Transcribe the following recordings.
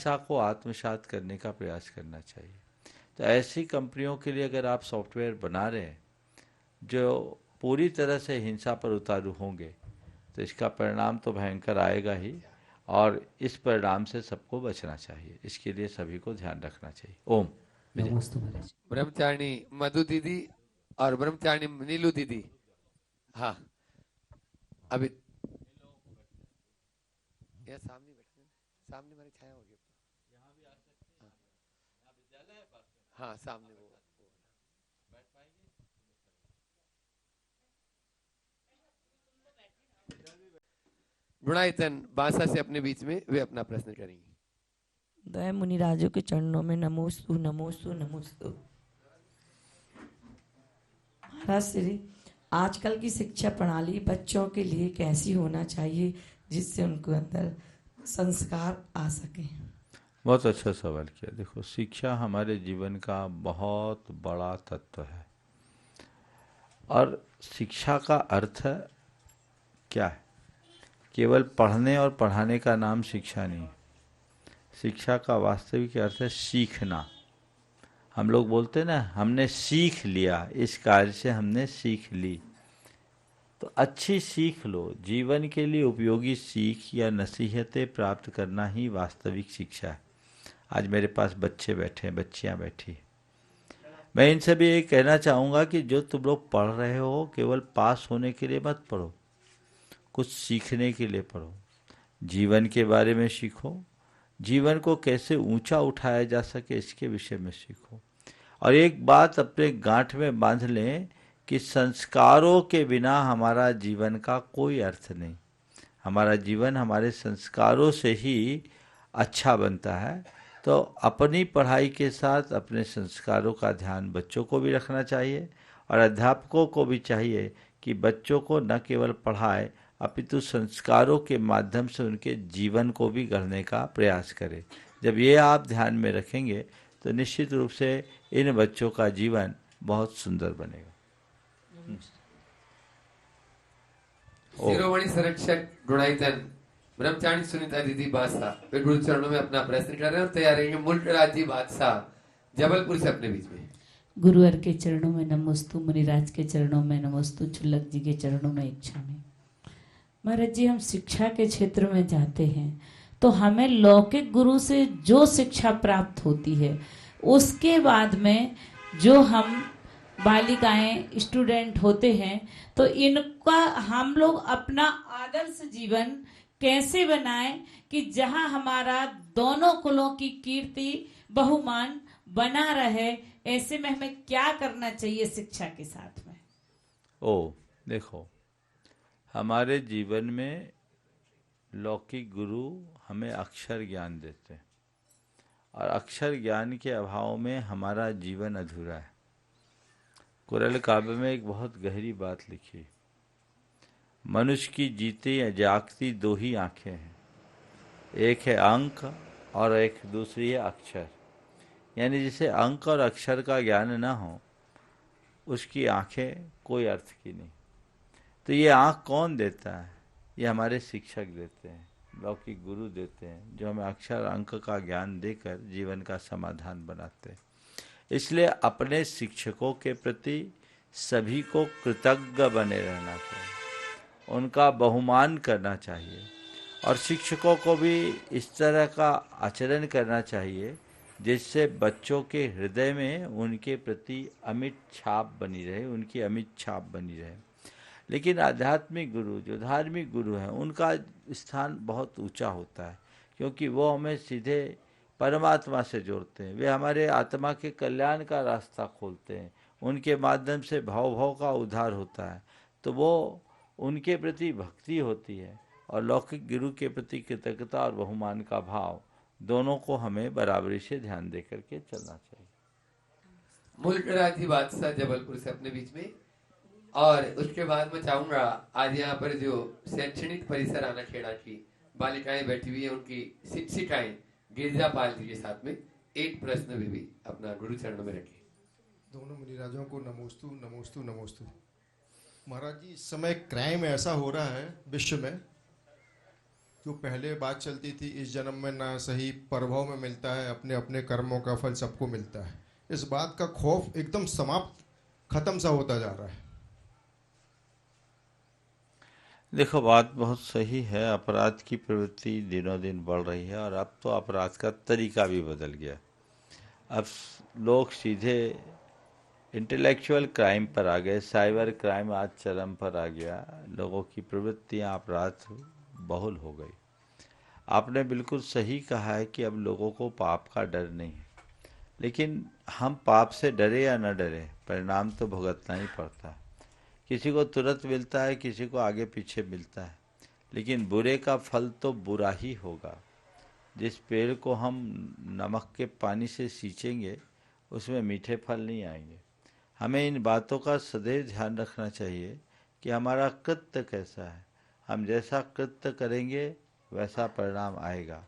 शिक्षा को आत्मसात करने का प्रयास करना चाहिए। तो ऐसी कंपनियों के लिए अगर आप सॉफ्टवेयर बना रहे हैं जो पूरी तरह से हिंसा पर उतारू होंगे, तो इसका परिणाम तो भयंकर आएगा ही, और इस परिणाम से सबको बचना चाहिए। इसके लिए सभी को ध्यान रखना चाहिए। ओम विजय। नमस्ते महाराज। ब्रह्मचारिणी मधु दीदी और ब्रह्मचारिणी नीलू दीदी। हाँ, अभी यह सामने बैठे, सामने हमारी छाया होगी। हाँ, हाँ सामने वो गुणायतन बांसा से अपने बीच में वे अपना प्रश्न करेंगे। दया मुनिराजों के चरणों में नमोस्तु नमोस्तु नमोस्तु। महाराज श्री, आजकल की शिक्षा प्रणाली बच्चों के लिए कैसी होना चाहिए जिससे उनको अंदर संस्कार आ सके? बहुत अच्छा सवाल किया। देखो, शिक्षा हमारे जीवन का बहुत बड़ा तत्व है, और शिक्षा का अर्थ क्या है? केवल पढ़ने और पढ़ाने का नाम शिक्षा नहीं। शिक्षा का वास्तविक अर्थ है सीखना। हम लोग बोलते हैं ना, हमने सीख लिया, इस कार्य से हमने सीख ली। तो अच्छी सीख लो, जीवन के लिए उपयोगी सीख या नसीहतें प्राप्त करना ही वास्तविक शिक्षा है। आज मेरे पास बच्चे बैठे हैं, बच्चियां बैठी हैं। मैं इनसे भी ये कहना चाहूँगा कि जो तुम लोग पढ़ रहे हो, केवल पास होने के लिए मत पढ़ो, कुछ सीखने के लिए पढ़ो। जीवन के बारे में सीखो, जीवन को कैसे ऊंचा उठाया जा सके इसके विषय में सीखो। और एक बात अपने गांठ में बांध लें कि संस्कारों के बिना हमारा जीवन का कोई अर्थ नहीं। हमारा जीवन हमारे संस्कारों से ही अच्छा बनता है। तो अपनी पढ़ाई के साथ अपने संस्कारों का ध्यान बच्चों को भी रखना चाहिए, और अध्यापकों को भी चाहिए कि बच्चों को न केवल पढ़ाए अपितु संस्कारों के माध्यम से उनके जीवन को भी गढ़ने का प्रयास करें। जब ये आप ध्यान में रखेंगे तो निश्चित रूप से इन बच्चों का जीवन बहुत सुंदर बनेगा। शिरोमणि संरक्षक गुणायतन ब्रह्मचारिणी सुनीता दीदी बादशाह वे गुरु चरणों में अपना प्रश्न कर रहे हैं और तैयार रहेंगे। मुल्क राज्य बादशाह जबलपुर से अपने बीच में। गुरुवर के चरणों में नमोस्तु, मुनिराज के चरणों में नमोस्तु, छुल्लक जी के चरणों में इच्छा में। महाराज जी, हम शिक्षा के क्षेत्र में जाते हैं तो हमें लौकिक गुरु से जो शिक्षा प्राप्त होती है, उसके बाद में जो हम बालिकाएं स्टूडेंट होते हैं, तो इनका हम लोग अपना आदर्श जीवन कैसे बनाएं कि जहां हमारा दोनों कुलों की कीर्ति बहुमान बना रहे। ऐसे में हमें क्या करना चाहिए शिक्षा के साथ में? देखो, हमारे जीवन में लौकिक गुरु हमें अक्षर ज्ञान देते हैं, और अक्षर ज्ञान के अभाव में हमारा जीवन अधूरा है। कुरल काव्य में एक बहुत गहरी बात लिखी, मनुष्य की जीती या जागती दो ही आंखें हैं, एक है अंक और एक दूसरी है अक्षर। यानी जिसे अंक और अक्षर का ज्ञान ना हो, उसकी आंखें कोई अर्थ की नहीं। तो ये आँख कौन देता है? ये हमारे शिक्षक देते हैं, लौकिक गुरु देते हैं, जो हमें अक्षर अंक का ज्ञान देकर जीवन का समाधान बनाते हैं। इसलिए अपने शिक्षकों के प्रति सभी को कृतज्ञ बने रहना चाहिए, उनका बहुमान करना चाहिए, और शिक्षकों को भी इस तरह का आचरण करना चाहिए जिससे बच्चों के हृदय में उनके प्रति अमिट छाप बनी रहे, उनकी अमिट छाप बनी रहे। लेकिन आध्यात्मिक गुरु, जो धार्मिक गुरु हैं, उनका स्थान बहुत ऊंचा होता है, क्योंकि वो हमें सीधे परमात्मा से जोड़ते हैं। वे हमारे आत्मा के कल्याण का रास्ता खोलते हैं, उनके माध्यम से भाव भाव का उद्धार होता है। तो वो उनके प्रति भक्ति होती है, और लौकिक गुरु के प्रति कृतज्ञता और बहुमान का भाव, दोनों को हमें बराबरी से ध्यान दे करके चलना चाहिए। मुल्क राज्य बादशाह जबलपुर से अपने बीच में। और उसके बाद मैं चाहूंगा आज यहाँ पर जो शैक्षणिक परिसर आना खेड़ा की बालिकाएं बैठी हुई है, उनकी शिक्षिकाएं गिरजा पाल जी के साथ में एक प्रश्न भी अपना गुरु चरणों में रखे। दोनों मुनिराजों को नमोस्तु नमोस्तु नमोस्तु। महाराज जी, इस समय क्राइम ऐसा हो रहा है विश्व में जो पहले बात चलती थी इस जन्म में ना सही प्रभाव में मिलता है, अपने अपने कर्मों का फल सबको मिलता है, इस बात का खौफ एकदम समाप्त खत्म सा होता जा रहा है। देखो, बात बहुत सही है। अपराध की प्रवृत्ति दिनों दिन बढ़ रही है और अब तो अपराध का तरीका भी बदल गया। अब लोग सीधे इंटेलेक्चुअल क्राइम पर आ गए, साइबर क्राइम आज चरम पर आ गया। लोगों की प्रवृत्तियां अपराध बहुल हो गई। आपने बिल्कुल सही कहा है कि अब लोगों को पाप का डर नहीं है, लेकिन हम पाप से डरे या न डरे, परिणाम तो भुगतना ही पड़ता है। किसी को तुरंत मिलता है, किसी को आगे पीछे मिलता है, लेकिन बुरे का फल तो बुरा ही होगा। जिस पेड़ को हम नमक के पानी से सींचेंगे उसमें मीठे फल नहीं आएंगे। हमें इन बातों का सदैव ध्यान रखना चाहिए कि हमारा कृत्य कैसा है। हम जैसा कृत्य करेंगे वैसा परिणाम आएगा।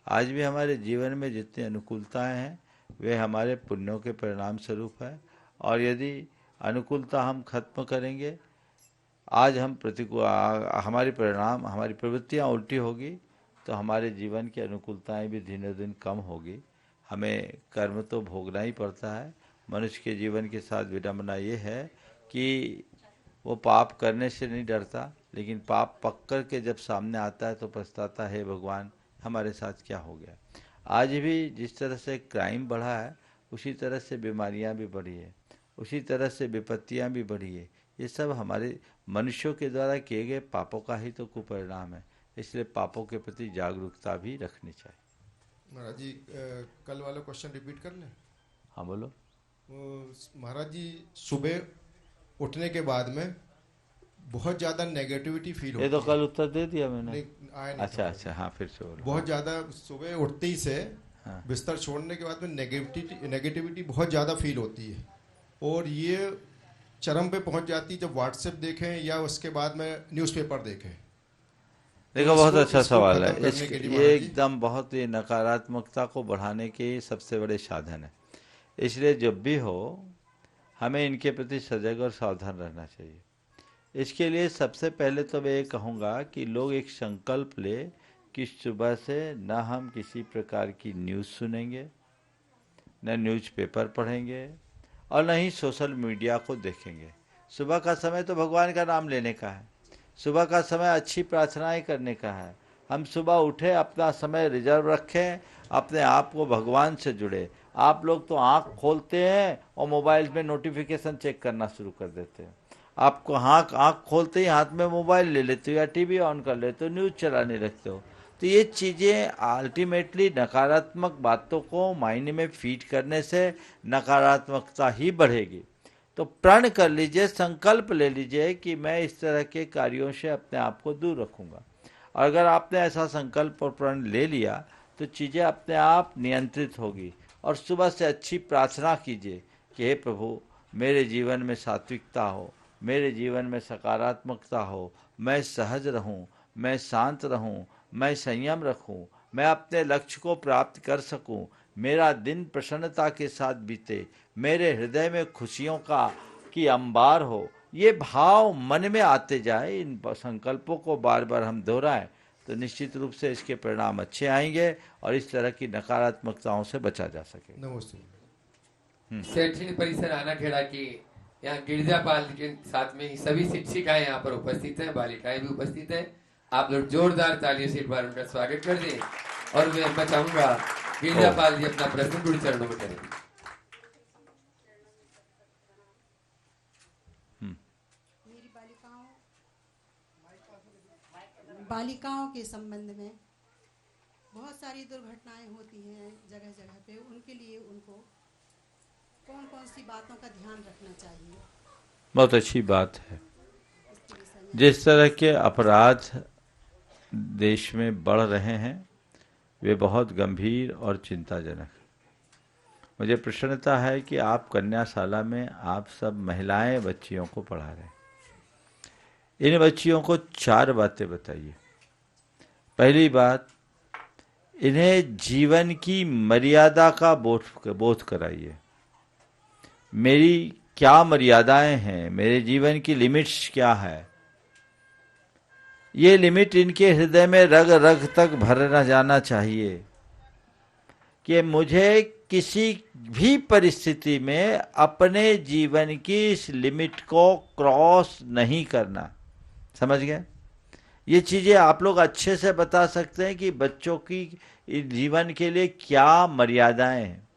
आज भी हमारे जीवन में जितनी अनुकूलताएं हैं वे हमारे पुण्यों के परिणाम स्वरूप है, और यदि अनुकूलता हम खत्म करेंगे, आज हम प्रतिकूल हमारी प्रवृत्तियां उल्टी होगी तो हमारे जीवन की अनुकूलताएं भी दिनों दिन कम होगी। हमें कर्म तो भोगना ही पड़ता है। मनुष्य के जीवन के साथ विडंबना ये है कि वो पाप करने से नहीं डरता, लेकिन पाप पक कर के जब सामने आता है तो पछताता है, भगवान हमारे साथ क्या हो गया। आज भी जिस तरह से क्राइम बढ़ा है उसी तरह से बीमारियां भी बढ़ी है, उसी तरह से विपत्तियां भी बढ़ी है। ये सब हमारे मनुष्यों के द्वारा किए गए पापों का ही तो कुपरिणाम है। इसलिए पापों के प्रति जागरूकता भी रखनी चाहिए। महाराज जी, कल वाला क्वेश्चन रिपीट कर लें? हाँ बोलो। महाराज जी, सुबह उठने के बाद में बहुत ज़्यादा नेगेटिविटी फील होती ये है। तो कल उत्तर दे दिया मैंने। आया नहीं अच्छा था। अच्छा, हाँ फिर से बोलो। बहुत ज़्यादा सुबह उठते ही से हाँ। बिस्तर छोड़ने के बाद में नेगेटिविटी बहुत ज़्यादा फील होती है, और ये चरम पे पहुंच जाती है जब व्हाट्सएप देखें या उसके बाद में न्यूज़पेपर देखें। देखो, बहुत अच्छा इसको सवाल है। खत्म करने के लिए ये महाराज जी, एकदम बहुत ही नकारात्मकता को बढ़ाने के सबसे बड़े साधन है। इसलिए जब भी हो हमें इनके प्रति सजग और सावधान रहना चाहिए। इसके लिए सबसे पहले तो मैं ये कहूँगा कि लोग एक संकल्प ले कि सुबह से न हम किसी प्रकार की न्यूज़ सुनेंगे, न न्यूज़पेपर पढ़ेंगे, और न ही सोशल मीडिया को देखेंगे। सुबह का समय तो भगवान का नाम लेने का है, सुबह का समय अच्छी प्रार्थनाएं करने का है। हम सुबह उठे, अपना समय रिजर्व रखें, अपने आप को भगवान से जुड़े। आप लोग तो आँख खोलते हैं और मोबाइल में नोटिफिकेशन चेक करना शुरू कर देते हैं। आपको आँख खोलते ही हाथ में मोबाइल ले लेते हो या टीवी ऑन कर लेते हो, न्यूज़ चलाने लगते हो। तो ये चीज़ें अल्टीमेटली नकारात्मक बातों को मायने में फीड करने से नकारात्मकता ही बढ़ेगी। तो प्रण कर लीजिए, संकल्प ले लीजिए कि मैं इस तरह के कार्यों से अपने आप को दूर रखूंगा। और अगर आपने ऐसा संकल्प और प्रण ले लिया तो चीज़ें अपने आप नियंत्रित होगी। और सुबह से अच्छी प्रार्थना कीजिए कि हे प्रभु, मेरे जीवन में सात्विकता हो, मेरे जीवन में सकारात्मकता हो, मैं सहज रहूं, मैं शांत रहूं, मैं संयम रखूं, मैं अपने लक्ष्य को प्राप्त कर सकूं, मेरा दिन प्रसन्नता के साथ बीते, मेरे हृदय में खुशियों की अंबार हो। ये भाव मन में आते जाए, इन संकल्पों को बार बार हम दोहराएं तो निश्चित रूप से इसके परिणाम अच्छे आएंगे और इस तरह की नकारात्मकताओं से बचा जा सकेगा। नमस्ते। शैक्षणिक परिसर आनाखेड़ा की यहाँ गिरजापाल के साथ में सभी शिक्षिकाएं यहाँ पर उपस्थित हैं, बालिकाएं भी उपस्थित हैं। आप लोग जोरदार तालियों से एक बार उनका स्वागत कर दें। और मैं चाहूंगा गिरजापाल जी अपना प्रश्न गुरु चरणों में करें। बालिकाओं के संबंध में बहुत सारी दुर्घटनाएं होती हैं जगह जगह पे, उनके लिए उनको कौन कौन सी बातों का ध्यान रखना चाहिए? बहुत अच्छी बात है। जिस तरह के अपराध देश में बढ़ रहे हैं वे बहुत गंभीर और चिंताजनक है। मुझे प्रसन्नता है कि आप कन्याशाला में आप सब महिलाएं बच्चियों को पढ़ा रहे हैं। इन बच्चियों को 4 बातें बताइए। पहली बात, इन्हें जीवन की मर्यादा का बोध कराइए। मेरी क्या मर्यादाएं हैं, मेरे जीवन की लिमिट्स क्या है। ये लिमिट इनके हृदय में रग रग तक भरना जाना चाहिए कि मुझे किसी भी परिस्थिति में अपने जीवन की इस लिमिट को क्रॉस नहीं करना। समझ गए? ये चीजें आप लोग अच्छे से बता सकते हैं कि बच्चों की जीवन के लिए क्या मर्यादाएं हैं।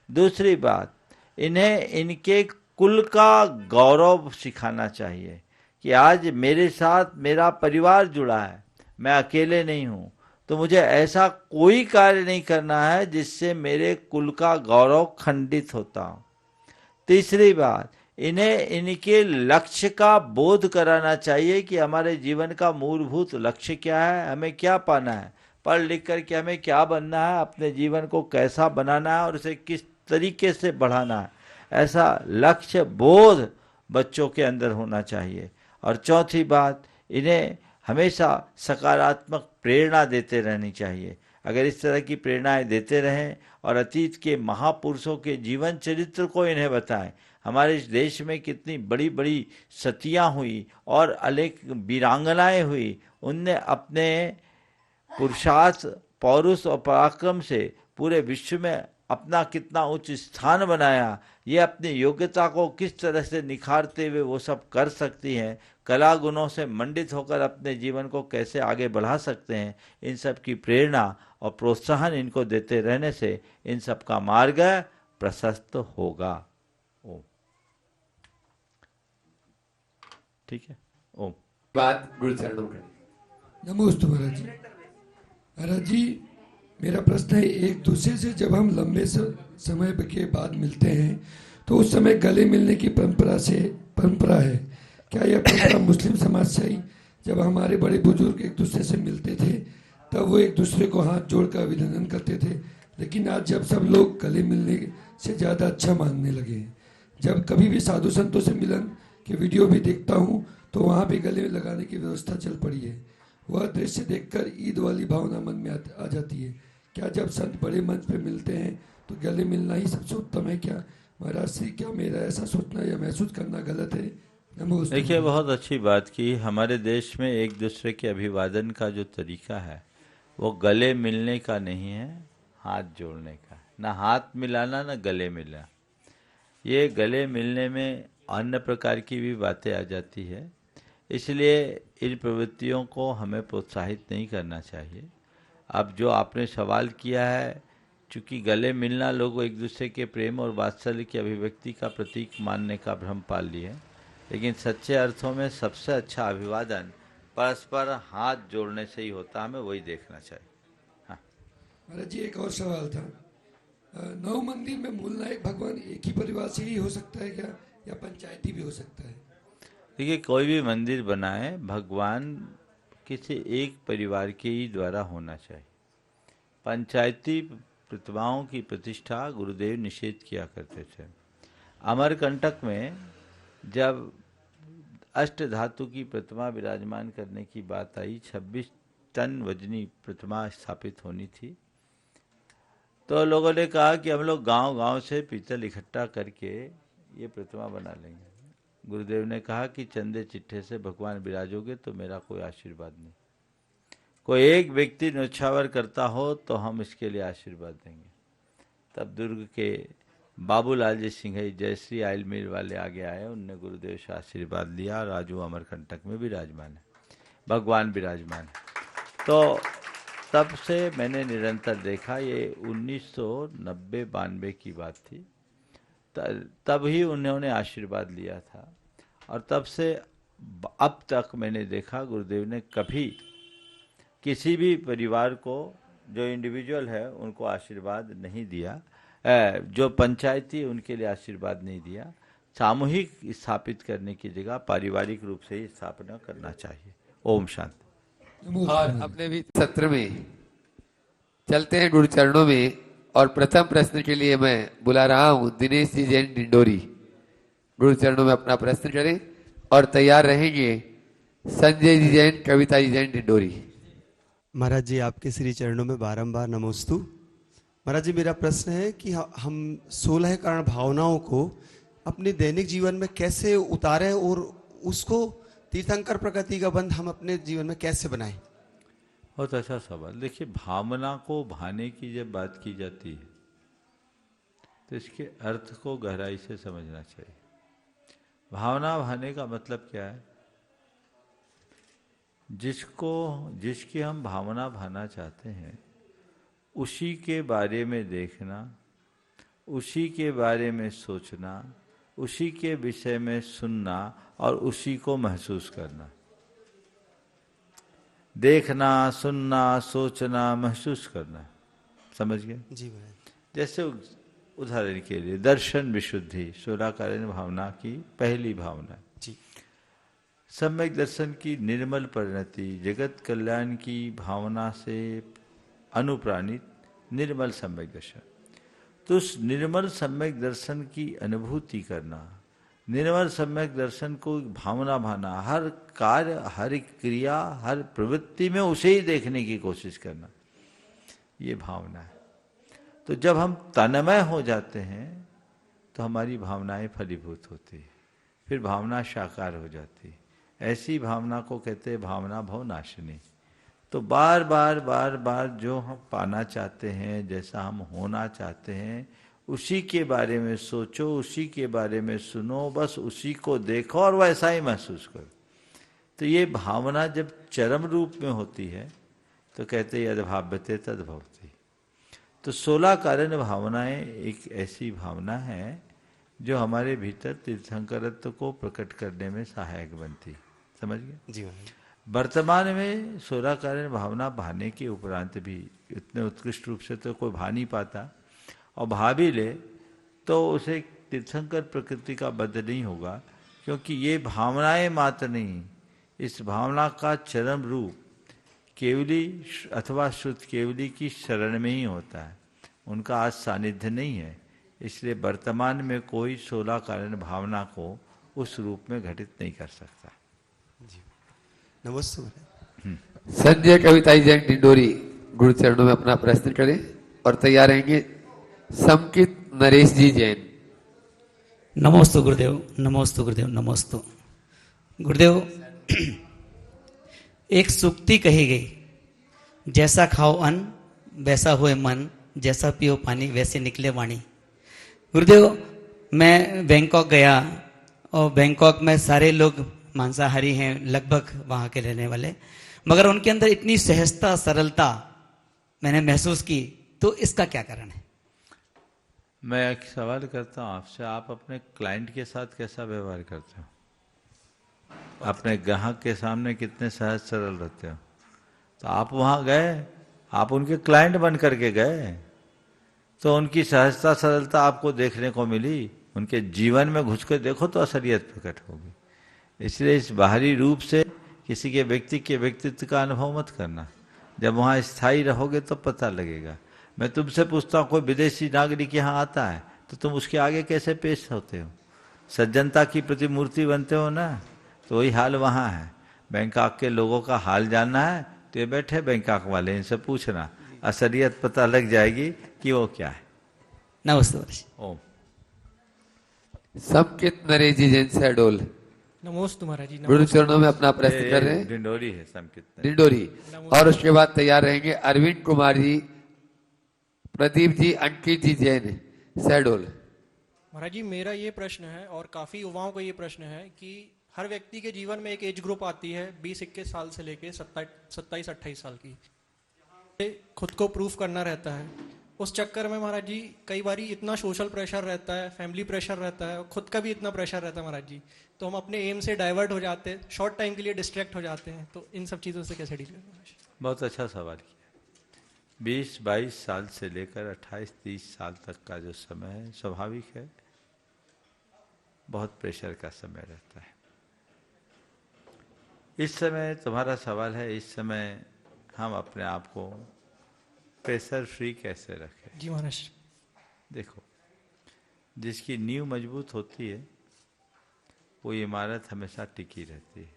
दूसरी बात, इन्हें इनके कुल का गौरव सिखाना चाहिए कि आज मेरे साथ मेरा परिवार जुड़ा है, मैं अकेले नहीं हूं, तो मुझे ऐसा कोई कार्य नहीं करना है जिससे मेरे कुल का गौरव खंडित होता हो। तीसरी बात, इन्हें इनके लक्ष्य का बोध कराना चाहिए कि हमारे जीवन का मूलभूत लक्ष्य क्या है, हमें क्या पाना है, पढ़ लिख करके हमें क्या बनना है, अपने जीवन को कैसा बनाना है और उसे किस तरीके से बढ़ाना है। ऐसा लक्ष्य बोध बच्चों के अंदर होना चाहिए। और चौथी बात, इन्हें हमेशा सकारात्मक प्रेरणा देते रहनी चाहिए। अगर इस तरह की प्रेरणाएं देते रहें और अतीत के महापुरुषों के जीवन चरित्र को इन्हें बताएं, हमारे इस देश में कितनी बड़ी बड़ी सतियां हुई और अनेक वीरांगनाएं हुई, उनने अपने पुरुषार्थ, पौरुष और पराक्रम से पूरे विश्व में अपना कितना उच्च स्थान बनाया। ये अपनी योग्यता को किस तरह से निखारते हुए वो सब कर सकती हैं, कला गुणों से मंडित होकर अपने जीवन को कैसे आगे बढ़ा सकते हैं, इन सब की प्रेरणा और प्रोत्साहन इनको देते रहने से इन सब का मार्ग प्रशस्त होगा। ओम। ठीक है, ओम। बात गुरु चरणों में। नमोस्तु महाराज जी। महाराज जी, मेरा प्रश्न है, एक दूसरे से जब हम लंबे समय के बाद मिलते हैं तो उस समय गले मिलने की परंपरा है। क्या यह परंपरा मुस्लिम समाज से आई? जब हमारे बड़े बुजुर्ग एक दूसरे से मिलते थे तब वो एक दूसरे को हाथ जोड़कर अभिनंदन करते थे, लेकिन आज जब सब लोग गले मिलने से ज़्यादा अच्छा मानने लगे हैं। जब कभी भी साधु संतों से मिलन के वीडियो भी देखता हूँ तो वहाँ भी गले लगाने की व्यवस्था चल पड़ी है। वह दृश्य देखकर ईद वाली भावना मन में आ जाती है। क्या जब संत बड़े मंच पे मिलते हैं तो गले मिलना ही सबसे उत्तम है क्या? महाराज श्री, क्या मेरा ऐसा सोचना या महसूस करना गलत है? नमस्ते। देखिए, बहुत अच्छी बात की। हमारे देश में एक दूसरे के अभिवादन का जो तरीका है वो गले मिलने का नहीं है, हाथ जोड़ने का। ना हाथ मिलाना ना गले मिलना। ये गले मिलने में अन्य प्रकार की भी बातें आ जाती है, इसलिए इन प्रवृत्तियों को हमें प्रोत्साहित नहीं करना चाहिए। अब जो आपने सवाल किया है, चूँकि गले मिलना लोग एक दूसरे के प्रेम और वात्सल्य की अभिव्यक्ति का प्रतीक मानने का भ्रम पाल लिए, लेकिन सच्चे अर्थों में सबसे अच्छा अभिवादन परस्पर हाथ जोड़ने से ही होता है। हमें वही देखना चाहिए। हाँ महाराज जी, एक और सवाल था। नौ मंदिर में मूल नायक भगवान एक ही परिवार से ही हो सकता है क्या, या पंचायती भी हो सकता है? देखिए, कोई भी मंदिर बनाए, भगवान किसी एक परिवार के ही द्वारा होना चाहिए। पंचायती प्रतिमाओं की प्रतिष्ठा गुरुदेव निषेध किया करते थे। अमरकंटक में जब अष्ट धातु की प्रतिमा विराजमान करने की बात आई, 26 टन वजनी प्रतिमा स्थापित होनी थी, तो लोगों ने कहा कि हम लोग गांव-गांव से पीतल इकट्ठा करके ये प्रतिमा बना लेंगे। गुरुदेव ने कहा कि चंदे चिट्ठे से भगवान विराजोगे तो मेरा कोई आशीर्वाद नहीं। कोई एक व्यक्ति न्योछावर करता हो तो हम इसके लिए आशीर्वाद देंगे। तब दुर्ग के बाबूलाल जी सिंघई जयश्री आयल मिल वाले आगे आए, उनने गुरुदेव से आशीर्वाद लिया और आज वो अमरकंटक में विराजमान है, भगवान विराजमान है। तो तब से मैंने निरंतर देखा, ये 1990-92 की बात थी, तब ही उन्होंने आशीर्वाद लिया था। और तब से अब तक मैंने देखा गुरुदेव ने कभी किसी भी परिवार को, जो इंडिविजुअल है उनको आशीर्वाद नहीं दिया, जो पंचायती उनके लिए आशीर्वाद नहीं दिया। सामूहिक स्थापित करने की जगह पारिवारिक रूप से ही स्थापना करना चाहिए। ओम शांति। और अपने भी सत्र में चलते हैं गुरु चरणों में, और प्रथम प्रश्न के लिए मैं बुला रहा हूं दिनेश जी जैन डिंडोरी। गुरु चरणों में अपना प्रश्न करें और तैयार रहेंगे संजय जी जैन, कविता जी जैन डिंडोरी। महाराज जी, आपके श्री चरणों में बारंबार नमोस्तु। महाराज जी, मेरा प्रश्न है कि हम 16 कारण भावनाओं को अपने दैनिक जीवन में कैसे उतारें और उसको तीर्थंकर प्रकृति का बंध हम अपने जीवन में कैसे बनाएं? बहुत अच्छा सवाल। देखिए, भावना को भाने की जब बात की जाती है तो इसके अर्थ को गहराई से समझना चाहिए। भावना भाने का मतलब क्या है? जिसकी हम भावना भाना चाहते हैं उसी के बारे में देखना, उसी के बारे में सोचना, उसी के विषय में सुनना और उसी को महसूस करना। देखना, सुनना, सोचना, महसूस करना। समझ गए? जी महाराज। जैसे उदाहरण के लिए दर्शन विशुद्धि सोलाकालीन भावना की पहली भावना। जी। सम्यक दर्शन की निर्मल परिणति जगत कल्याण की भावना से अनुप्राणित निर्मल सम्यक दर्शन। तो उस निर्मल सम्यक दर्शन की अनुभूति करना, निर्मल सम्यक दर्शन को भावना भाना, हर कार्य, हर क्रिया, हर प्रवृत्ति में उसे ही देखने की कोशिश करना, ये भावना है। तो जब हम तन्मय हो जाते हैं तो हमारी भावनाएं फलीभूत होती है, फिर भावना साकार हो जाती है। ऐसी भावना को कहते हैं भावना भवनाशिनी। तो बार बार बार बार जो हम पाना चाहते हैं, जैसा हम होना चाहते हैं, उसी के बारे में सोचो, उसी के बारे में सुनो, बस उसी को देखो और वैसा ही महसूस करो। तो ये भावना जब चरम रूप में होती है तो कहते हैं यद्भाव्यते तद्भवति। तो 16 कारण भावनाएं एक ऐसी भावना है जो हमारे भीतर तीर्थंकरत्व को प्रकट करने में सहायक बनती। समझ गए? जी महाराज। वर्तमान में 16 कारण भावना भाने के उपरांत भी इतने उत्कृष्ट रूप से तो कोई भा नहीं पाता, और भा भी ले तो उसे तीर्थंकर प्रकृति का बद्ध नहीं होगा, क्योंकि ये भावनाएं मात्र नहीं, इस भावना का चरम रूप केवली अथवा शुद्ध केवली की शरण में ही होता है, उनका आज सानिध्य नहीं है। इसलिए वर्तमान में कोई 16 कारण भावना को उस रूप में घटित नहीं कर सकता। नमस्ते महाराज। संजय कविताई जैन डिंडोरी गुरु चरणों में अपना प्रश्न करें और तैयार रहेंगे समकित नरेश जी जैन। नमोस्तु गुरुदेव, नमोस्तु गुरुदेव, नमोस्तु गुरुदेव। एक सूक्ति कही गई, जैसा खाओ अन्न वैसा होए मन, जैसा पियो पानी वैसे निकले वाणी। गुरुदेव, मैं बैंकॉक गया और बैंकॉक में सारे लोग मांसाहारी हैं, लगभग वहाँ के रहने वाले, मगर उनके अंदर इतनी सहजता, सरलता मैंने महसूस की। तो इसका क्या कारण है? मैं एक सवाल करता हूँ आपसे, आप अपने क्लाइंट के साथ कैसा व्यवहार करते हो? अपने ग्राहक के सामने कितने सहज सरल रहते हो? तो आप वहाँ गए, आप उनके क्लाइंट बन करके गए, तो उनकी सहजता सरलता आपको देखने को मिली। उनके जीवन में घुस कर देखो तो असलियत प्रकट होगी। इसलिए इस बाहरी रूप से किसी के व्यक्ति के व्यक्तित्व का अनुभव मत करना। जब वहाँ स्थायी रहोगे तो पता लगेगा। मैं तुमसे पूछता हूँ, कोई विदेशी नागरिक यहाँ आता है तो तुम उसके आगे कैसे पेश होते हो? सज्जनता की प्रतिमूर्ति बनते हो ना। तो वही हाल वहाँ है। बैंकॉक के लोगों का हाल जानना है तो ये बैठे बैंकॉक वाले, इनसे पूछना, असलियत पता लग जाएगी कि वो क्या है। नमस्ते। ओम। समकित नरेश जी जैन शहडोल नमोस्तु महाराज जी। गुरु चरणों में अपना प्रश्न कर रहे हैं डिंडोरी है समकित डिंडोरी। और उसके बाद तैयार रहेंगे अरविंद कुमार जी, प्रदीप जी, अंकित जी जैन शहडोल। महाराज जी, मेरा ये प्रश्न है और काफी युवाओं को ये प्रश्न है कि हर व्यक्ति के जीवन में एक एज ग्रुप आती है 20-21 साल से लेके 27-28 साल की, खुद को प्रूफ करना रहता है। उस चक्कर में महाराज जी कई बार इतना सोशल प्रेशर रहता है, फैमिली प्रेशर रहता है, खुद का भी इतना प्रेशर रहता है महाराज जी, तो हम अपने एम से डाइवर्ट हो जाते हैं, शॉर्ट टाइम के लिए डिस्ट्रैक्ट हो जाते हैं। तो इन सब चीज़ों से कैसे डील करना है? बहुत अच्छा सवाल किया। 20-22 साल से लेकर 28-30 साल तक का जो समय है, स्वाभाविक है बहुत प्रेशर का समय रहता है। इस समय तुम्हारा सवाल है, इस समय हम अपने आप को प्रेशर फ्री कैसे रखें? जी महाराज। देखो, जिसकी नींव मजबूत होती है वो इमारत हमेशा टिकी रहती है।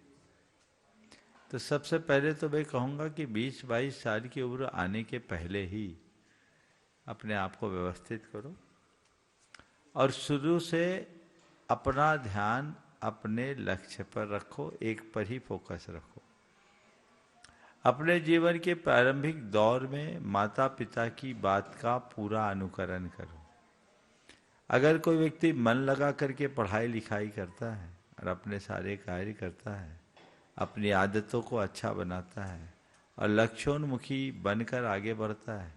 तो सबसे पहले तो मैं कहूँगा कि 20-22 साल की उम्र आने के पहले ही अपने आप को व्यवस्थित करो और शुरू से अपना ध्यान अपने लक्ष्य पर रखो, एक पर ही फोकस रखो। अपने जीवन के प्रारंभिक दौर में माता पिता की बात का पूरा अनुकरण करो। अगर कोई व्यक्ति मन लगा करके पढ़ाई लिखाई करता है और अपने सारे कार्य करता है, अपनी आदतों को अच्छा बनाता है और लक्ष्योन्मुखी बनकर आगे बढ़ता है,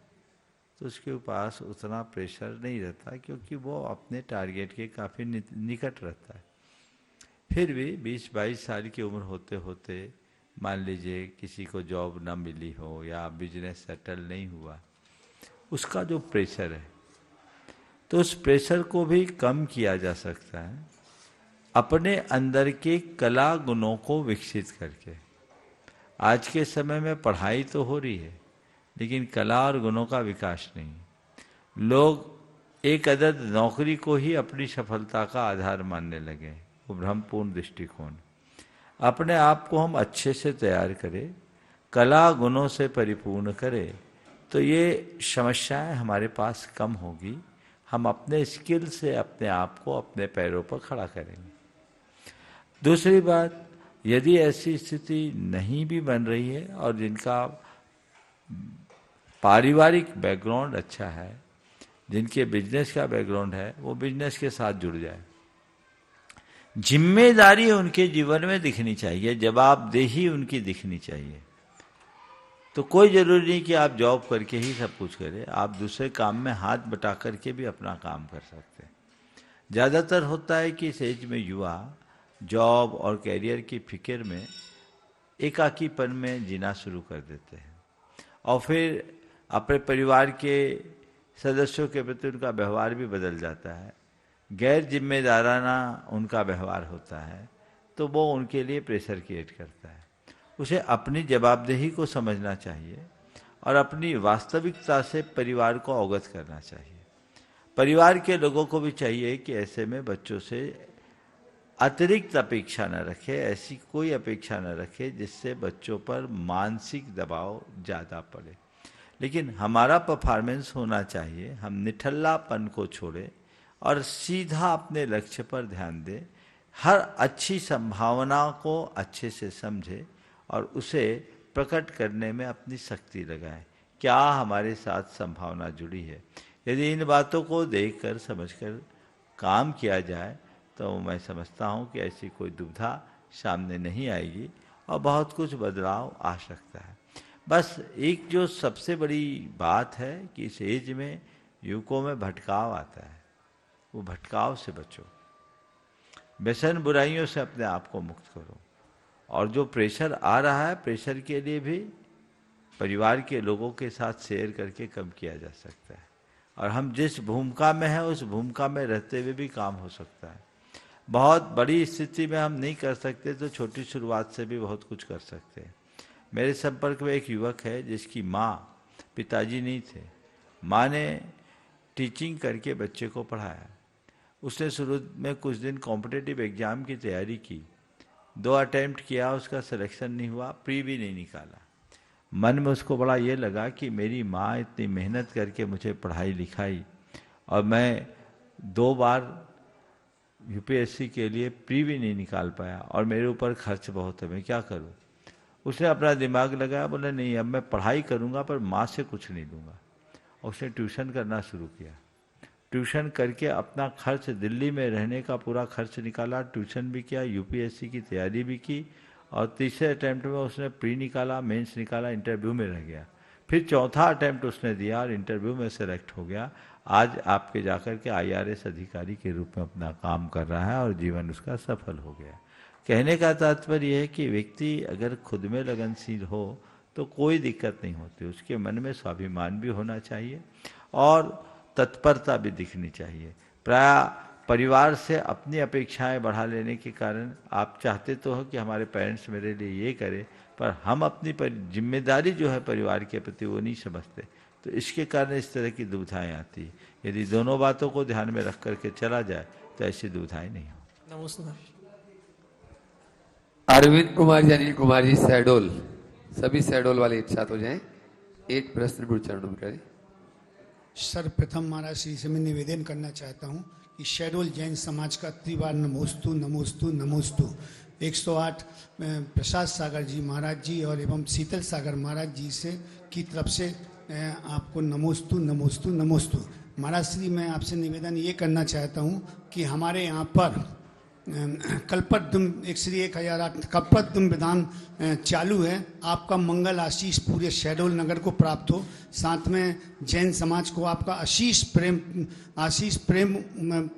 तो उसके पास उतना प्रेशर नहीं रहता, क्योंकि वो अपने टारगेट के काफ़ी निकट रहता है। फिर भी 20-22 साल की उम्र होते होते मान लीजिए किसी को जॉब ना मिली हो या बिजनेस सेटल नहीं हुआ, उसका जो प्रेशर है, तो उस प्रेशर को भी कम किया जा सकता है अपने अंदर के कला गुणों को विकसित करके। आज के समय में पढ़ाई तो हो रही है, लेकिन कला और गुणों का विकास नहीं। लोग एक अदद नौकरी को ही अपनी सफलता का आधार मानने लगे, वो भ्रमपूर्ण दृष्टिकोण। अपने आप को हम अच्छे से तैयार करें, कला गुणों से परिपूर्ण करें, तो ये समस्याएं हमारे पास कम होगी। हम अपने स्किल से अपने आप को अपने पैरों पर खड़ा करेंगे। दूसरी बात, यदि ऐसी स्थिति नहीं भी बन रही है और जिनका पारिवारिक बैकग्राउंड अच्छा है, जिनके बिजनेस का बैकग्राउंड है, वो बिजनेस के साथ जुड़ जाए। जिम्मेदारी उनके जीवन में दिखनी चाहिए, जवाबदेही उनकी दिखनी चाहिए। तो कोई जरूरी नहीं कि आप जॉब करके ही सब कुछ करें, आप दूसरे काम में हाथ बटा करके भी अपना काम कर सकते हैं। ज़्यादातर होता है कि इस एज में युवा जॉब और कैरियर की फिक्र में एकाकीपन में जीना शुरू कर देते हैं और फिर अपने परिवार के सदस्यों के प्रति उनका व्यवहार भी बदल जाता है, गैर जिम्मेदाराना उनका व्यवहार होता है, तो वो उनके लिए प्रेशर क्रिएट करता है। उसे अपनी जवाबदेही को समझना चाहिए और अपनी वास्तविकता से परिवार को अवगत करना चाहिए। परिवार के लोगों को भी चाहिए कि ऐसे में बच्चों से अतिरिक्त अपेक्षा न रखे, ऐसी कोई अपेक्षा न रखे जिससे बच्चों पर मानसिक दबाव ज़्यादा पड़े। लेकिन हमारा परफॉर्मेंस होना चाहिए, हम निठल्लापन को छोड़ें और सीधा अपने लक्ष्य पर ध्यान दें, हर अच्छी संभावना को अच्छे से समझें और उसे प्रकट करने में अपनी शक्ति लगाएं। क्या हमारे साथ संभावना जुड़ी है? यदि इन बातों को देखकर समझकर काम किया जाए तो मैं समझता हूँ कि ऐसी कोई दुविधा सामने नहीं आएगी और बहुत कुछ बदलाव आ सकता है। बस एक जो सबसे बड़ी बात है कि इस एज में युवकों में भटकाव आता है, वो भटकाव से बचो, व्यसन बुराइयों से अपने आप को मुक्त करो। और जो प्रेशर आ रहा है, प्रेशर के लिए भी परिवार के लोगों के साथ शेयर करके कम किया जा सकता है। और हम जिस भूमिका में हैं उस भूमिका में रहते हुए भी काम हो सकता है। बहुत बड़ी स्थिति में हम नहीं कर सकते तो छोटी शुरुआत से भी बहुत कुछ कर सकते हैं। मेरे संपर्क में एक युवक है जिसकी माँ, पिताजी नहीं थे, माँ ने टीचिंग करके बच्चे को पढ़ाया। उसने शुरू में कुछ दिन कॉम्पिटिटिव एग्जाम की तैयारी की, 2 अटेम्प्ट किया, उसका सिलेक्शन नहीं हुआ, प्री भी नहीं निकाला। मन में उसको बड़ा ये लगा कि मेरी माँ इतनी मेहनत करके मुझे पढ़ाई लिखाई और मैं 2 बार यूपीएससी के लिए प्री भी नहीं निकाल पाया और मेरे ऊपर खर्च बहुत है, मैं क्या करूँ? उसने अपना दिमाग लगाया, बोला नहीं अब मैं पढ़ाई करूँगा पर माँ से कुछ नहीं लूँगा। और उसने ट्यूशन करना शुरू किया। ट्यूशन करके अपना खर्च, दिल्ली में रहने का पूरा खर्च निकाला, ट्यूशन भी किया, यूपीएससी की तैयारी भी की और तीसरे अटैम्प्ट में उसने प्री निकाला, मेंस निकाला, इंटरव्यू में रह गया। फिर चौथा अटैम्प्ट उसने दिया और इंटरव्यू में सेलेक्ट हो गया। आज आपके जाकर के आईआरएस अधिकारी के रूप में अपना काम कर रहा है और जीवन उसका सफल हो गया। कहने का तात्पर्य यह है कि व्यक्ति अगर खुद में लगनशील हो तो कोई दिक्कत नहीं होती। उसके मन में स्वाभिमान भी होना चाहिए और तत्परता भी दिखनी चाहिए। प्राय परिवार से अपनी अपेक्षाएं बढ़ा लेने के कारण आप चाहते तो हो कि हमारे पेरेंट्स मेरे लिए ये करें, पर हम अपनी जिम्मेदारी जो है परिवार के प्रति वो नहीं समझते, तो इसके कारण इस तरह की दुविधाएं आती है। यदि दोनों बातों को ध्यान में रख करके चला जाए तो ऐसी दुविधाएं नहीं हो। नमस्कार। अरविंद कुमार जी, अनिल कुमार जी, शहडोल, सभी शहडोल वाले एक साथ हो जाएं। एक प्रश्न गुरु चरणों में करें। सर्वप्रथम महाराज श्री से मैं निवेदन करना चाहता हूँ कि शहडोल जैन समाज का त्रिवार नमोस्तु नमोस्तु नमोस्तु। 108 प्रसाद सागर जी महाराज जी और एवं शीतल सागर महाराज जी से की तरफ से आपको नमोस्तु नमोस्तु नमोस्तु। महाराज श्री मैं आपसे निवेदन ये करना चाहता हूँ कि हमारे यहाँ पर कल्पद्रुम 108 कल्पद्रुम विधान चालू है। आपका मंगल आशीष पूरे शहडोल नगर को प्राप्त हो, साथ में जैन समाज को आपका आशीष प्रेम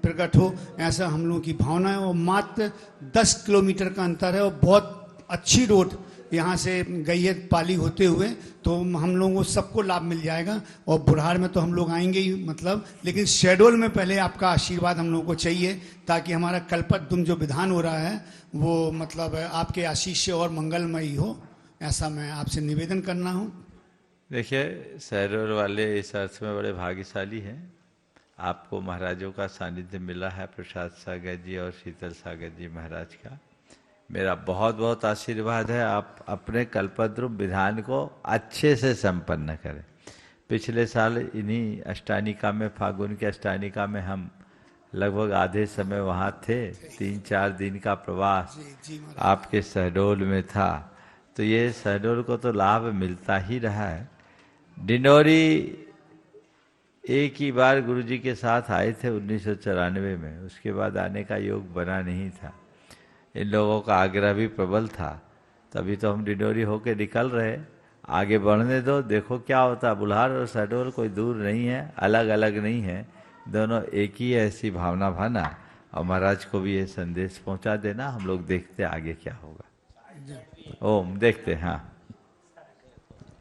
प्रकट हो, ऐसा हम लोगों की भावना है। और मात्र 10 किलोमीटर का अंतर है और बहुत अच्छी रोड यहाँ से गई है पाली होते हुए, तो हम लोगों को सबको लाभ मिल जाएगा। और बुढ़ार में तो हम लोग आएंगे ही मतलब, लेकिन शहडोल में पहले आपका आशीर्वाद हम लोगों को चाहिए ताकि हमारा कल्पद्रुम जो विधान हो रहा है वो मतलब आपके आशीष से और मंगलमयी हो, ऐसा मैं आपसे निवेदन करना हूँ। देखिए, शहडोल वाले इस अर्थ में बड़े भाग्यशाली हैं, आपको महाराजों का सानिध्य मिला है, प्रसाद सागर जी और शीतल सागर जी महाराज का। मेरा बहुत बहुत आशीर्वाद है, आप अपने कल्पद्रुम विधान को अच्छे से संपन्न करें। पिछले साल इन्हीं अष्टानिका में, फागुन के अष्टानिका में हम लगभग आधे समय वहाँ थे। 3-4 दिन का प्रवास आपके शहडोल में था, तो ये शहडोल को तो लाभ मिलता ही रहा है। डिंडोरी एक ही बार गुरुजी के साथ आए थे 1994 में, उसके बाद आने का योग बना नहीं था। इन लोगों का आग्रह भी प्रबल था, तभी तो हम डिंडोरी होके निकल रहे। आगे बढ़ने दो, देखो क्या होता। बुल्हार और शहडोल कोई दूर नहीं है, अलग अलग नहीं है, दोनों एक ही है, ऐसी भावना भाना। और महाराज को भी ये संदेश पहुंचा देना, हम लोग देखते आगे क्या होगा। ओम देखते। हाँ,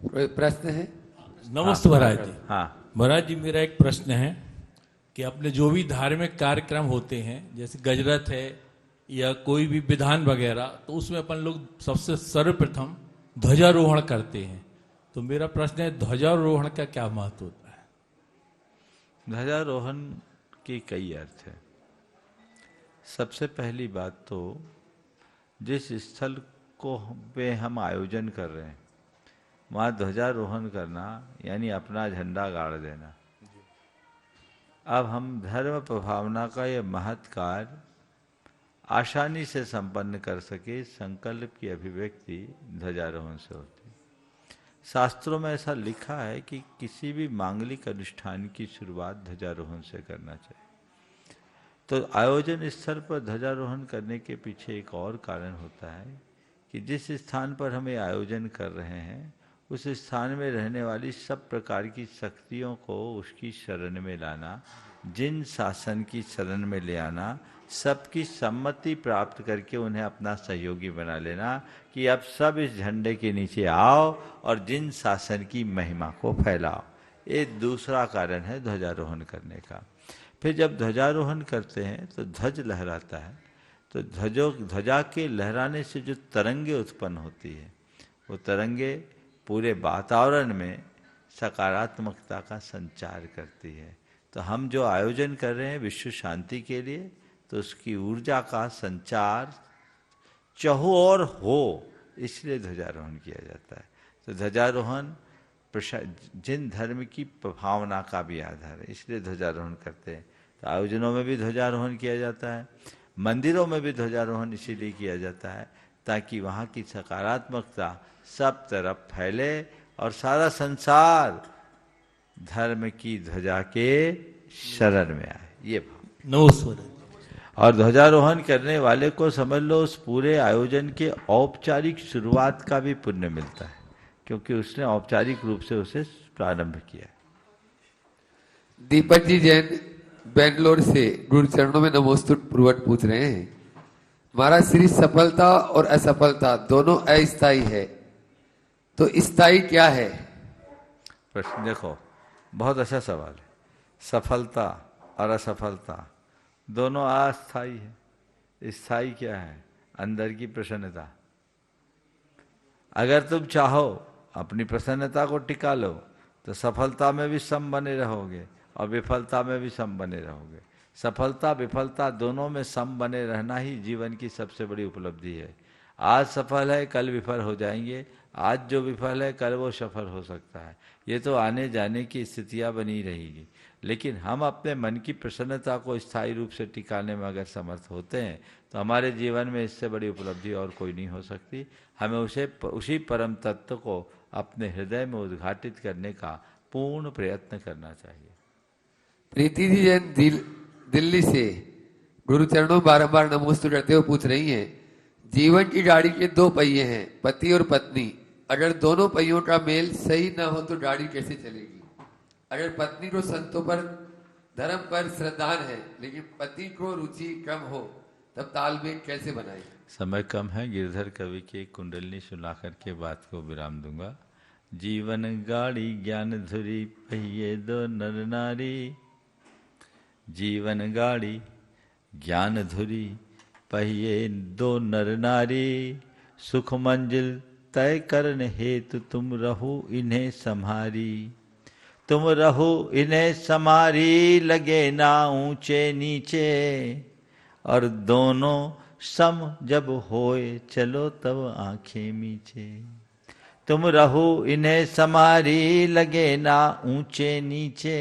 कोई प्रश्न है? नमस्ते महाराज जी। हाँ महाराज जी, मेरा एक प्रश्न है कि अपने जो भी धार्मिक कार्यक्रम होते हैं, जैसे गजरत है या कोई भी विधान वगैरह, तो उसमें अपन लोग सबसे सर्वप्रथम ध्वजारोहण करते हैं। तो मेरा प्रश्न है, ध्वजारोहण का क्या महत्व होता है? ध्वजारोहण के कई अर्थ है। सबसे पहली बात तो जिस स्थल को पे हम आयोजन कर रहे हैं वहाँ ध्वजारोहण करना यानी अपना झंडा गाड़ देना। अब हम धर्म प्रभावना का यह महत् कार्य आसानी से संपन्न कर सके, संकल्प की अभिव्यक्ति ध्वजारोहण से होती है। शास्त्रों में ऐसा लिखा है कि किसी भी मांगलिक अनुष्ठान की शुरुआत ध्वजारोहण से करना चाहिए। तो आयोजन स्थल पर ध्वजारोहण करने के पीछे एक और कारण होता है कि जिस स्थान पर हम ये आयोजन कर रहे हैं उस स्थान में रहने वाली सब प्रकार की शक्तियों को उसकी शरण में लाना, जिन शासन की शरण में ले आना, सबकी सम्मति प्राप्त करके उन्हें अपना सहयोगी बना लेना कि अब सब इस झंडे के नीचे आओ और जिन शासन की महिमा को फैलाओ। ये दूसरा कारण है ध्वजारोहण करने का। फिर जब ध्वजारोहण करते हैं तो ध्वज लहराता है, तो ध्वजा के लहराने से जो तरंगे उत्पन्न होती है वो तरंगे पूरे वातावरण में सकारात्मकता का संचार करती है। तो हम जो आयोजन कर रहे हैं विश्व शांति के लिए, तो उसकी ऊर्जा का संचार चहुओर हो, इसलिए ध्वजारोहण किया जाता है। तो ध्वजारोहण जिन धर्म की प्रभावना का भी आधार है, इसलिए ध्वजारोहण करते हैं। तो आयोजनों में भी ध्वजारोहण किया जाता है, मंदिरों में भी ध्वजारोहण इसीलिए किया जाता है ताकि वहाँ की सकारात्मकता सब तरफ फैले और सारा संसार धर्म की ध्वजा के शरण में आए। ये भाव। नमस्कार। और ध्वजारोहण करने वाले को समझ लो उस पूरे आयोजन के औपचारिक शुरुआत का भी पुण्य मिलता है, क्योंकि उसने औपचारिक रूप से उसे प्रारंभ किया। दीपक जी जैन बेंगलोर से गुरु चरणों में नमोस्तुत पूर्वक पूछ रहे हैं, महाराज श्री सफलता और असफलता दोनों अस्थायी है, तो स्थायी क्या है? प्रश्न देखो, बहुत अच्छा सवाल है। सफलता और असफलता दोनों अस्थायी है। स्थायी क्या है? अंदर की प्रसन्नता। अगर तुम चाहो अपनी प्रसन्नता को टिका लो तो सफलता में भी सम बने रहोगे और विफलता में भी सम बने रहोगे। सफलता विफलता दोनों में सम बने रहना ही जीवन की सबसे बड़ी उपलब्धि है। आज सफल है कल विफल हो जाएंगे, आज जो विफल है कल वो सफल हो सकता है। ये तो आने जाने की स्थितियां बनी रहेगी, लेकिन हम अपने मन की प्रसन्नता को स्थायी रूप से टिकाने में अगर समर्थ होते हैं तो हमारे जीवन में इससे बड़ी उपलब्धि और कोई नहीं हो सकती। हमें उसी परम तत्व को अपने हृदय में उद्घाटित करने का पूर्ण प्रयत्न करना चाहिए। प्रीति जी जैन दिल्ली से गुरु चरणों बारंबार नमोस्तु करते हुए पूछ रही हैं, जीवन की गाड़ी के दो पहिए हैं, पति और पत्नी। अगर दोनों पहियों का मेल सही न हो तो गाड़ी कैसे चलेगी? अगर पत्नी को संतों पर, धर्म पर श्रद्धान है, लेकिन पति को रुचि कम हो, तब तालमेल कैसे बनाए? समय कम है, गिरधर कवि की कुंडलनी सुना करके बात को विराम दूंगा। जीवन गाड़ी ज्ञान धुरी पहिए दो नर नारी, जीवन गाड़ी ज्ञान धुरी पहिए दो नर नारी, सुख मंजिल तय करने हेतु तुम रहो इन्हें संहारी। तुम रहो इन्हें संहारी, लगे ना ऊंचे नीचे, और दोनों सम जब होए चलो तब आंखें मीचे। तुम रहो इन्हें संहारी, लगे ना ऊंचे नीचे,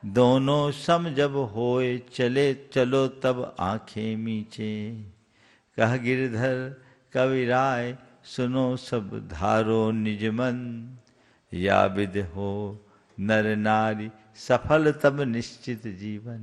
दोनों सम जब होए चलो तब आंखें मीचे। कह गिरधर कविराय सुनो सब धारो निज मन, या विद हो नर नारी सफल तब निश्चित जीवन।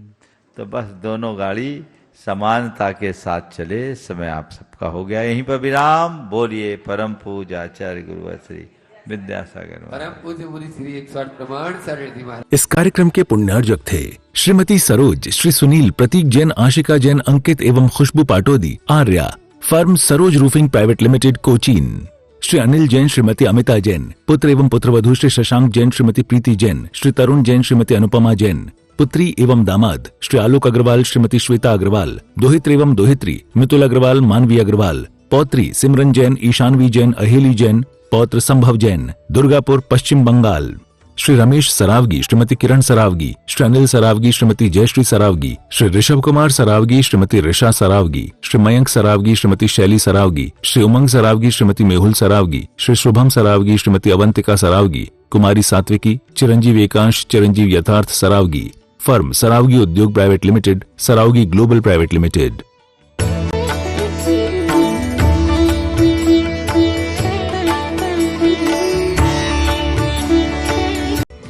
तो बस दोनों गाड़ी समानता के साथ चले। समय आप सबका हो गया, यहीं पर विराम। बोलिए परम पूज्य आचार्य गुरुवर श्री विद्यासागर परम पूज्य मुनि श्री 108 प्रमाण सागर महाराज। इस कार्यक्रम के पुण्यार्जक थे श्रीमती सरोज, श्री सुनील, प्रतीक जैन, आशिका जैन, अंकित एवं Khushboo Patodi. Arya firm Saroj roofing private limited Cochin. Shri Anil Jain, Shrimati Amita Jain. पुत्र एवं पुत्रवधू श्री शशांक जैन, श्रीमती प्रीति जैन। श्री तरुण जैन, श्रीमती अनुपमा जैन। पुत्री एवं दामाद श्री आलोक अग्रवाल, श्रीमती श्वेता अग्रवाल। दोहित्र एवं दोहित्री मितुल अग्रवाल, मानवी अग्रवाल। पौत्री सिमरन जैन, ईशानवी जैन, अहेली जैन। पौत्र संभव जैन, दुर्गापुर पश्चिम बंगाल। श्री रमेश सरावगी, श्रीमती किरण सरावगी। श्री अनिल सरावगी, श्रीमती जयश्री सरावगी। श्री ऋषभ कुमार सरावगी, श्रीमती ऋषा सरावगी। श्री मयंक सरावगी, श्रीमती शैली सरावगी। श्री उमंग सरावगी, श्रीमती मेहुल सरावगी। श्री शुभम सरावगी, श्रीमती अवंतिका सरावगी। कुमारी सात्विकी, चिरंजीव एकांश, चिरंजीव यथार्थ सरावगी। फर्म सरावगी उद्योग private limited, Saraogi global private limited.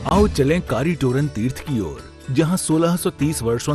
आओ चलें कारीटोरन तीर्थ की ओर, जहां 1630 वर्षों